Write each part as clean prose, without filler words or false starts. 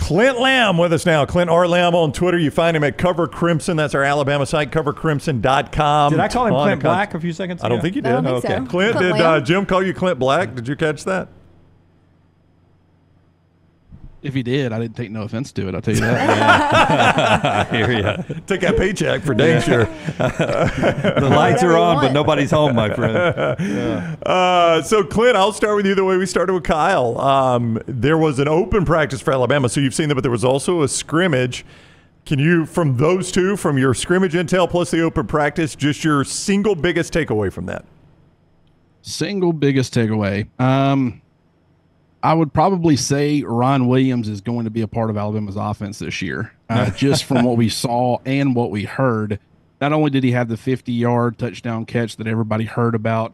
Clint Lamb with us now. Clint R. Lamb on Twitter. You find him at Cover Crimson. That's our Alabama site, covercrimson.com. Did I call him Clint Black a few seconds ago? I don't think you did. I don't think so. Clint, did Jim call you Clint Black? Did you catch that? If he did, I didn't take no offense to it. I'll tell you that. I hear you. Take that paycheck for dang sure. The lights are on, but nobody's home, my friend. So, Clint, I'll start with you the way we started with Kyle. There was an open practice for Alabama, so you've seen that, but there was also a scrimmage. Can you, from those two, from your scrimmage intel plus the open practice, just your single biggest takeaway from that? Single biggest takeaway. I would probably say Ron Williams is going to be a part of Alabama's offense this year, just from what we saw and what we heard. Not only did he have the 50-yard touchdown catch that everybody heard about,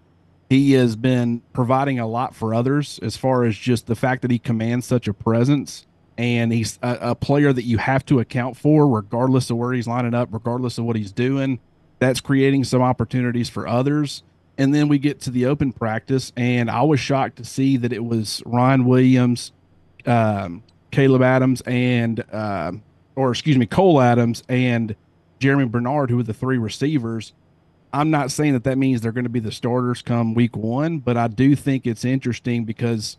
he has been providing a lot for others as far as just the fact that he commands such a presence, and he's a player that you have to account for regardless of where he's lining up, regardless of what he's doing. That's creating some opportunities for others. And then we get to the open practice, and I was shocked to see that it was Ryan Williams, Caleb Adams, and Cole Adams and Jeremy Bernard, who were the three receivers. I'm not saying that means they're going to be the starters come week one, but I do think it's interesting because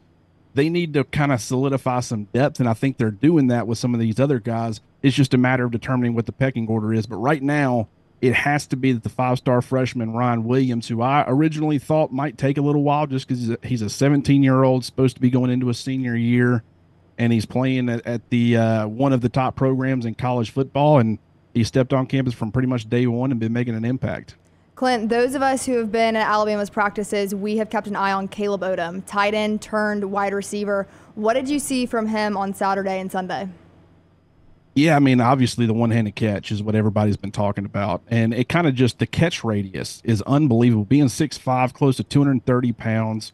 they need to kind of solidify some depth, and I think they're doing that with some of these other guys. It's just a matter of determining what the pecking order is. But right now, it has to be that the five-star freshman Ryan Williams, who I originally thought might take a little while just because he's a 17-year-old, supposed to be going into a senior year, and he's playing at the one of the top programs in college football, and he stepped on campus from pretty much day one and been making an impact. Clint, those of us who have been at Alabama's practices, we have kept an eye on Caleb Odom, tight end turned wide receiver. What did you see from him on Saturday and Sunday? Yeah, I mean, obviously the one-handed catch is what everybody's been talking about. And it kind of just, the catch radius is unbelievable. Being 6'5", close to 230 pounds,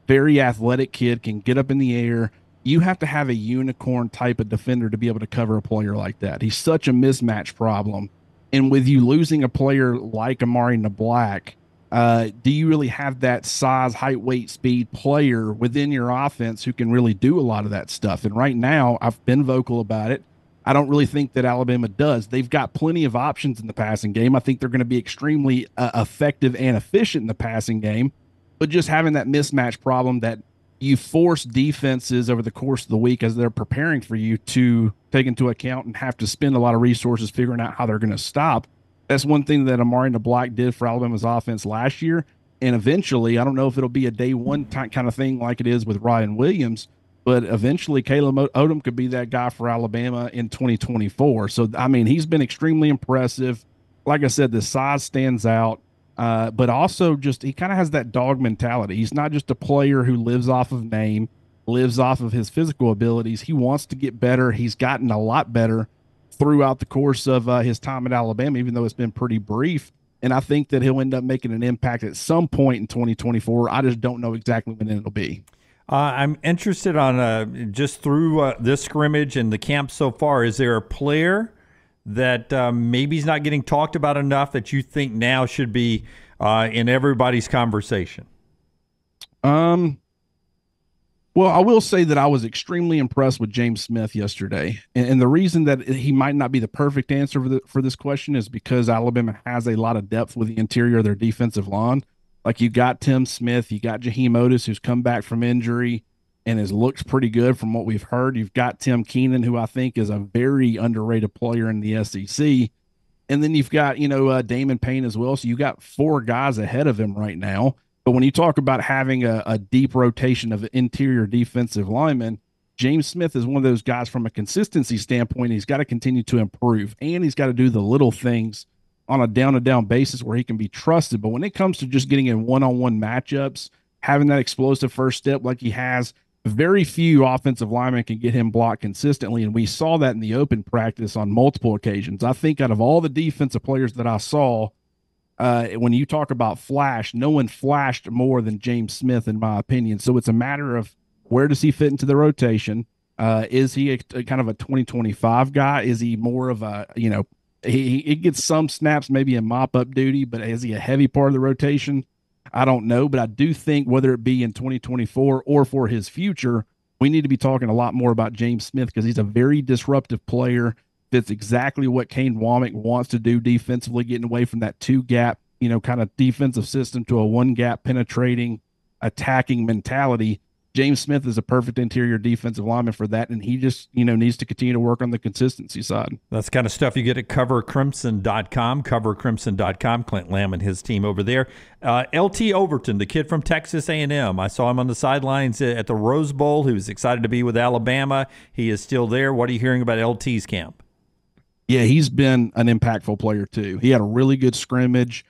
very athletic kid, can get up in the air. You have to have a unicorn type of defender to be able to cover a player like that. He's such a mismatch problem. And with you losing a player like Amari Black, do you really have that size, height, weight, speed player within your offense who can really do a lot of that stuff? And right now, I've been vocal about it. I don't really think that Alabama does. They've got plenty of options in the passing game. I think they're going to be extremely effective and efficient in the passing game, but just having that mismatch problem that you force defenses over the course of the week as they're preparing for you to take into account and have to spend a lot of resources figuring out how they're going to stop. That's one thing that Amari Black did for Alabama's offense last year. And eventually, I don't know if it'll be a day one kind of thing like it is with Ryan Williams, but eventually Caleb Odom could be that guy for Alabama in 2024. So, I mean, he's been extremely impressive. Like I said, the size stands out, but also just he kind of has that dog mentality. He's not just a player who lives off of name, lives off of his physical abilities. He wants to get better. He's gotten a lot better throughout the course of his time at Alabama, even though it's been pretty brief. And I think that he'll end up making an impact at some point in 2024. I just don't know exactly when it'll be. I'm interested on just through this scrimmage and the camp so far, is there a player that maybe is not getting talked about enough that you think now should be in everybody's conversation? Well, I will say that I was extremely impressed with James Smith yesterday. And the reason that he might not be the perfect answer for this question is because Alabama has a lot of depth with the interior of their defensive line. Like, you got Tim Smith, you got Jaheim Otis, who's come back from injury and has looked pretty good from what we've heard. You've got Tim Keenan, who I think is a very underrated player in the SEC. And then you've got, Damon Payne as well. So you got four guys ahead of him right now. But when you talk about having a deep rotation of interior defensive linemen, James Smith is one of those guys from a consistency standpoint. He's got to continue to improve, and he's got to do the little things on a down-to-down basis where he can be trusted. But when it comes to just getting in one-on-one matchups, having that explosive first step like he has, very few offensive linemen can get him blocked consistently, and we saw that in the open practice on multiple occasions. I think out of all the defensive players that I saw, when you talk about flash, no one flashed more than James Smith, in my opinion. So it's a matter of where does he fit into the rotation? Is he a kind of a 2025 guy? Is he more of a, he gets some snaps maybe in mop-up duty, but is he a heavy part of the rotation? I don't know, but I do think whether it be in 2024 or for his future, we need to be talking a lot more about James Smith because he's a very disruptive player. Fits exactly what Kane Womack wants to do defensively, getting away from that two gap, kind of defensive system to a one gap penetrating, attacking mentality. James Smith is a perfect interior defensive lineman for that, and he just, needs to continue to work on the consistency side. That's the kind of stuff you get at covercrimson.com, covercrimson.com, Clint Lamb and his team over there. LT Overton, the kid from Texas A&M. I saw him on the sidelines at the Rose Bowl. He was excited to be with Alabama. He is still there. What are you hearing about LT's camp? Yeah, he's been an impactful player too. He had a really good scrimmage.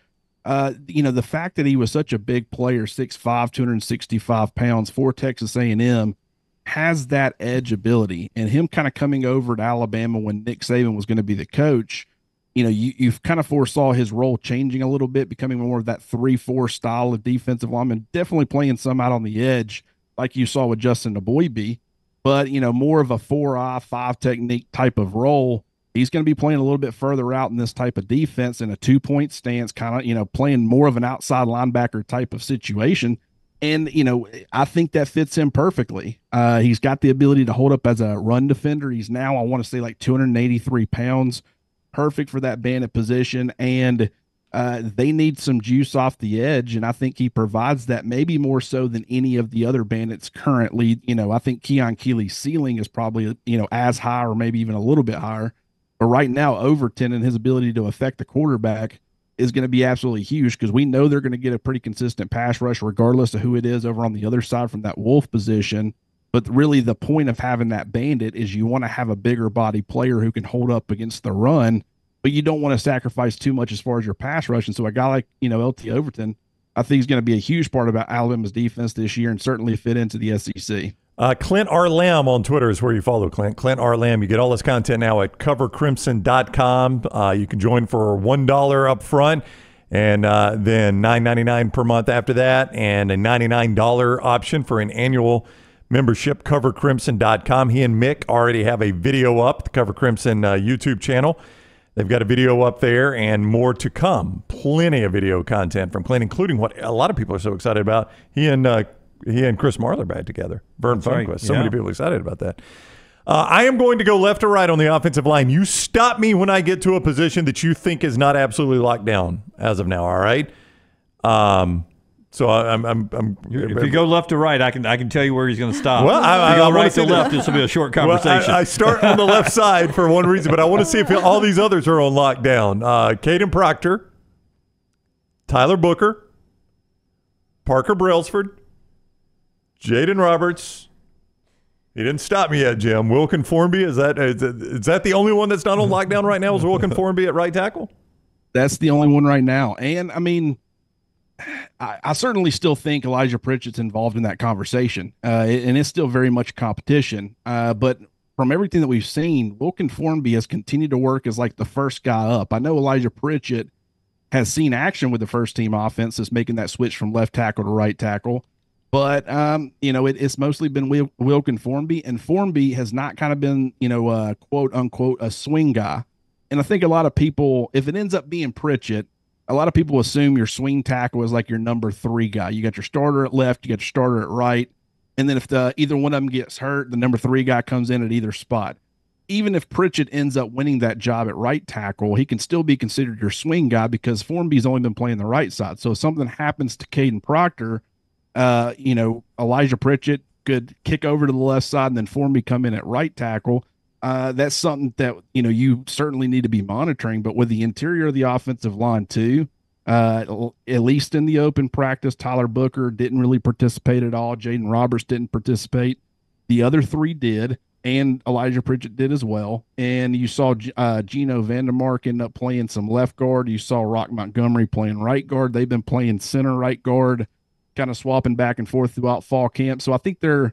The fact that he was such a big player, 6'5", 265 pounds for Texas A&M, has that edge ability. And him kind of coming over to Alabama when Nick Saban was going to be the coach, you've kind of foresaw his role changing a little bit, becoming more of that 3-4 style of defensive lineman, definitely playing some out on the edge like you saw with Justin Aboybe, but, more of a 4-eye, 5 technique type of role. He's going to be playing a little bit further out in this type of defense in a 2-point stance, kind of, playing more of an outside linebacker type of situation. And, I think that fits him perfectly. He's got the ability to hold up as a run defender. He's now, I want to say, like 283 pounds, perfect for that bandit position. And they need some juice off the edge. And I think he provides that maybe more so than any of the other bandits currently. I think Keon Keeley's ceiling is probably, as high or maybe even a little bit higher. But right now, Overton and his ability to affect the quarterback is going to be absolutely huge because we know they're going to get a pretty consistent pass rush regardless of who it is over on the other side from that Wolf position. But really the point of having that bandit is you want to have a bigger body player who can hold up against the run, but you don't want to sacrifice too much as far as your pass rush. And so a guy like, LT Overton, I think is going to be a huge part about Alabama's defense this year and certainly fit into the SEC. Clint R. Lamb on Twitter is where you follow Clint. Clint R. Lamb. You get all this content now at covercrimson.com. You can join for $1 up front and then $9.99 per month after that and a $99 option for an annual membership, covercrimson.com. He and Mick already have a video up, the Cover Crimson YouTube channel. They've got a video up there and more to come. Plenty of video content from Clint, including what a lot of people are so excited about. He and Chris Marler back together. Vern Funquist. Right. So many people excited about that. I am going to go left or right on the offensive line. You stop me when I get to a position that you think is not absolutely locked down as of now. All right. So I'm if you go left to right, I can tell you where he's going to stop. Well, if you go right to left, this will be a short conversation. Well, I start on the left side for one reason, but I want to see if all these others are on lockdown. Caden Proctor, Tyler Booker, Parker Brailsford, Jaden Roberts. He didn't stop me yet, Jim. Wilkin Formby, is that the only one that's not on lockdown right now? Is Wilkin Formby at right tackle? That's the only one right now. And I mean, I certainly still think Elijah Pritchett's involved in that conversation, and it's still very much competition. But from everything that we've seen, Wilkin Formby has continued to work as like the first guy up. I know Elijah Pritchett has seen action with the first team offense since making that switch from left tackle to right tackle. But, it's mostly been Wilkin Formby, and Formby has not kind of been, quote unquote, a swing guy. And I think a lot of people, if it ends up being Pritchett, a lot of people assume your swing tackle is like your number 3 guy. You got your starter at left, you got your starter at right. And then if either one of them gets hurt, the number 3 guy comes in at either spot. Even if Pritchett ends up winning that job at right tackle, he can still be considered your swing guy because Formby's only been playing the right side. So if something happens to Caden Proctor, Elijah Pritchett could kick over to the left side and then Formby come in at right tackle. That's something that, you certainly need to be monitoring. But with the interior of the offensive line too, at least in the open practice, Tyler Booker didn't really participate at all. Jaden Roberts didn't participate. The other 3 did, and Elijah Pritchett did as well. And you saw Gino Vandermark end up playing some left guard. You saw Rock Montgomery playing right guard. They've been playing center right guard, kind of swapping back and forth throughout fall camp. So I think they're,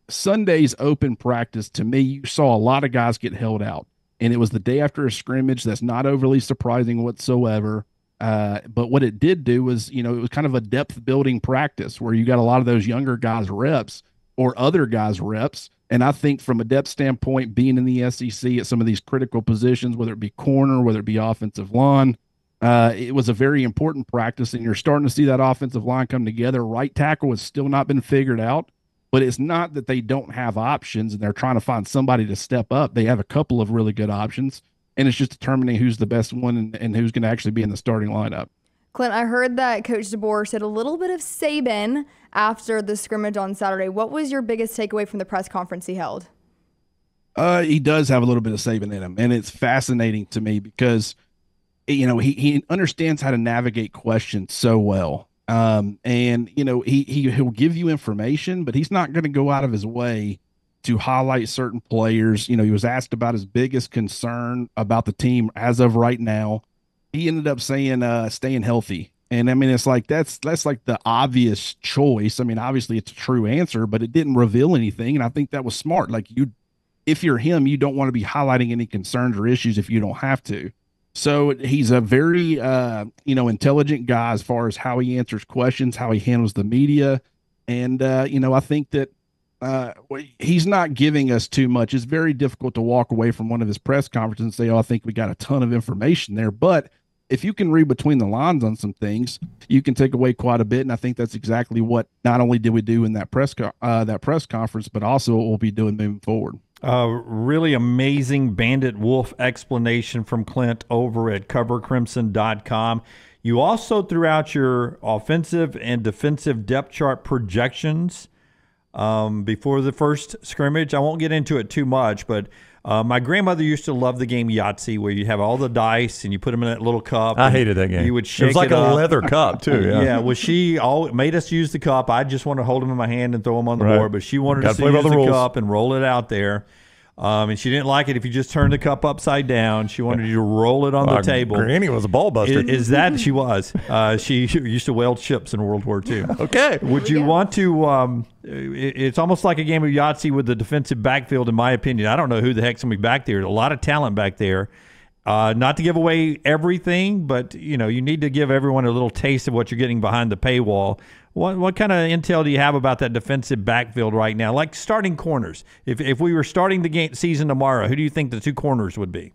Sunday's open practice, to me, you saw a lot of guys get held out. And it was the day after a scrimmage. That's not overly surprising whatsoever. But what it did do was, it was kind of a depth building practice where you got a lot of those younger guys reps or other guys reps. And I think from a depth standpoint, being in the SEC at some of these critical positions, whether it be corner, whether it be offensive line, it was a very important practice, and you're starting to see that offensive line come together. Right tackle has still not been figured out. But it's not that they don't have options and they're trying to find somebody to step up. They have a couple of really good options, and it's just determining who's the best one and who's going to actually be in the starting lineup. Clint, I heard that Coach DeBoer said a little bit of Saban after the scrimmage on Saturday. What was your biggest takeaway from the press conference he held? He does have a little bit of Saban in him, and it's fascinating to me because, he understands how to navigate questions so well. And he'll give you information, but he's not going to go out of his way to highlight certain players. He was asked about his biggest concern about the team as of right now. He ended up saying staying healthy. And I mean, it's like that's like the obvious choice. I mean, obviously it's a true answer, but it didn't reveal anything. And I think that was smart. Like, if you're him, you don't want to be highlighting any concerns or issues if you don't have to. So he's a very, intelligent guy as far as how he answers questions, how he handles the media. And, I think that he's not giving us too much. It's very difficult to walk away from one of his press conferences and say, I think we got a ton of information there. But if you can read between the lines on some things, you can take away quite a bit. And I think that's exactly what not only did we do in that press conference, but also what we'll be doing moving forward. Really amazing Bandit Wolf explanation from Clint over at covercrimson.com. You also threw out your offensive and defensive depth chart projections before the first scrimmage. I won't get into it too much, but my grandmother used to love the game Yahtzee, where you have all the dice and you put them in that little cup. I hated that game. You would shake it. It was like a leather cup too. Yeah. Yeah. Well, she made us use the cup. I just wanted to hold them in my hand and throw them on the board, but she wanted us to use the cup and roll it out there. And she didn't like it if you just turned the cup upside down. She wanted you to roll it on the table. Granny was a ball buster. Is that she was? She used to weld ships in World War II. Okay. Would you want to? It's almost like a game of Yahtzee with the defensive backfield, in my opinion. I don't know who the heck's gonna be back there. A lot of talent back there. Not to give away everything, but you need to give everyone a little taste of what you're getting behind the paywall. What kind of intel do you have about that defensive backfield right now? Like starting corners. If we were starting the season tomorrow, who do you think the two corners would be?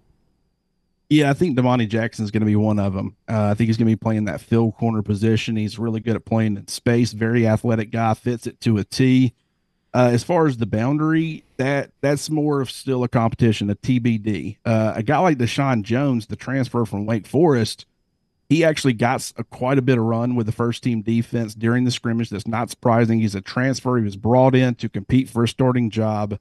Yeah, I think Damani Jackson is going to be one of them. I think he's going to be playing that field corner position. He's really good at playing in space. Very athletic guy, fits it to a T. As far as the boundary, that's more of still a competition, a TBD. A guy like Deshaun Jones, the transfer from Wake Forest, he actually got quite a bit of run with the first team defense during the scrimmage. That's not surprising. He's a transfer. He was brought in to compete for a starting job.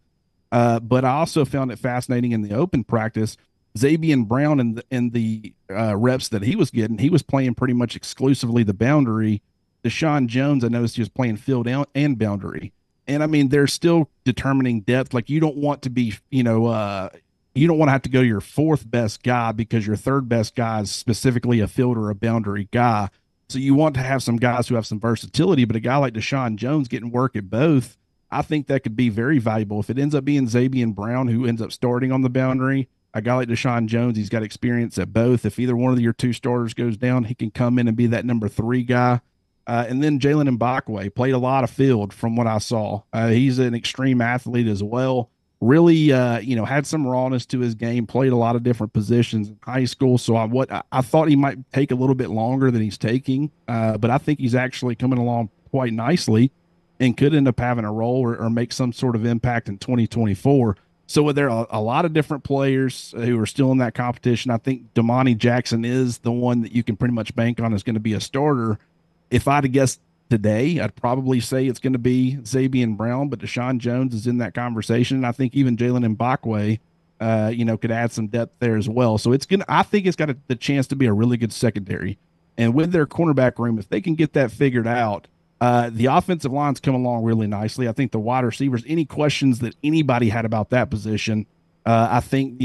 But I also found it fascinating in the open practice. Xavier Brown in the reps that he was getting, he was playing pretty much exclusively the boundary. Deshaun Jones, I noticed he was playing field and boundary. And I mean, they're still determining depth. Like, you don't want to be, you don't want to have to go to your fourth best guy because your third best guy is specifically a field or a boundary guy. So you want to have some guys who have some versatility, but a guy like Deshaun Jones getting work at both, I think that could be very valuable. If it ends up being Xavier Brown who ends up starting on the boundary, a guy like Deshaun Jones, he's got experience at both. If either one of your two starters goes down, he can come in and be that number 3 guy. And then Jalen Mbakwe played a lot of field from what I saw. He's an extreme athlete as well. Really, had some rawness to his game, played a lot of different positions in high school. So I thought he might take a little bit longer than he's taking, but I think he's actually coming along quite nicely and could end up having a role or make some sort of impact in 2024. So there are a lot of different players who are still in that competition. I think Damani Jackson is the one that you can pretty much bank on is going to be a starter. If I had to guess today, I'd probably say it's going to be Xavier Brown, but Deshaun Jones is in that conversation. And I think even Jalen Mbakwe, could add some depth there as well. So I think it's got the chance to be a really good secondary. And with their cornerback room, if they can get that figured out, the offensive line's come along really nicely. I think the wide receivers, any questions that anybody had about that position, I think,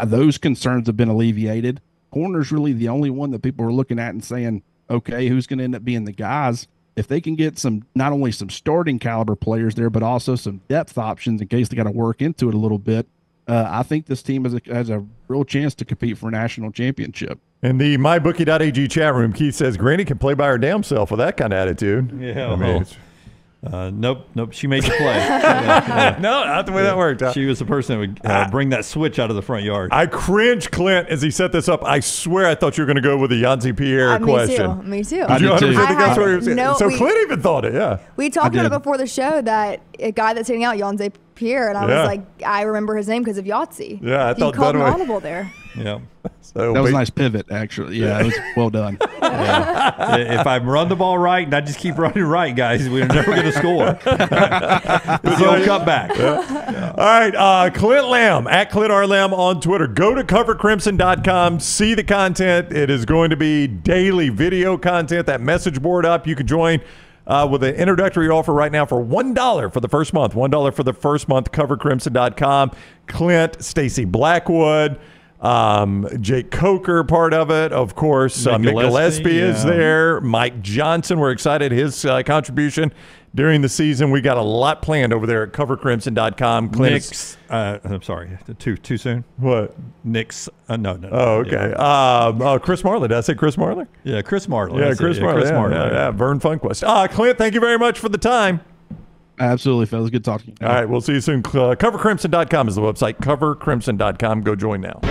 those concerns have been alleviated. Corner's really the only one that people are looking at and saying, okay, who's going to end up being the guys? If they can get not only some starting caliber players there, but also some depth options in case they got to work into it a little bit, I think this team has a real chance to compete for a national championship. In the mybookie.ag chat room, Keith says Granny can play by her damn self with that kind of attitude. Yeah, Nope. She made the play. Yeah. No, not the way that worked. She was the person that would bring that switch out of the front yard. I cringed, Clint, as he set this up. I swear I thought you were going to go with a Yonsei Pierre question. Me too. I Did you did too. 100% think that's what he was No, So Clint even thought it, yeah. We talked about it did. before the show that a guy that's sitting out, Yonsei Pierre, and I Yeah. was like, I remember his name because of Yahtzee. Yeah, I You thought called that an way. audible there. Yeah. So That was a nice pivot, actually. Yeah, it was well done. If I run the ball right and I just keep running right, guys, we're never going to score. It's the old cutback. All right, Clint Lamb, at Clint R. Lamb on Twitter. Go to covercrimson.com, see the content. It is going to be daily video content, that message board up. You can join with an introductory offer right now for $1 for the first month. $1 for the first month, covercrimson.com. Clint, Stacey Blackwood, Jake Coker, part of it, of course. Mick Gillespie is there. Mike Johnson, we're excited his contribution during the season. We got a lot planned over there at covercrimson.com. Nick's, I'm sorry, too soon. What? Nick's, no. Oh, okay. Chris Marler. Did I say Chris Marler? Yeah, Chris Marler. Yeah, That's Chris it. Marler. Chris Marler. Yeah, Vern Funquist. Clint, thank you very much for the time. Absolutely, fellas. Good talking to you. All right, we'll see you soon. Covercrimson.com is the website. Covercrimson.com. Go join now.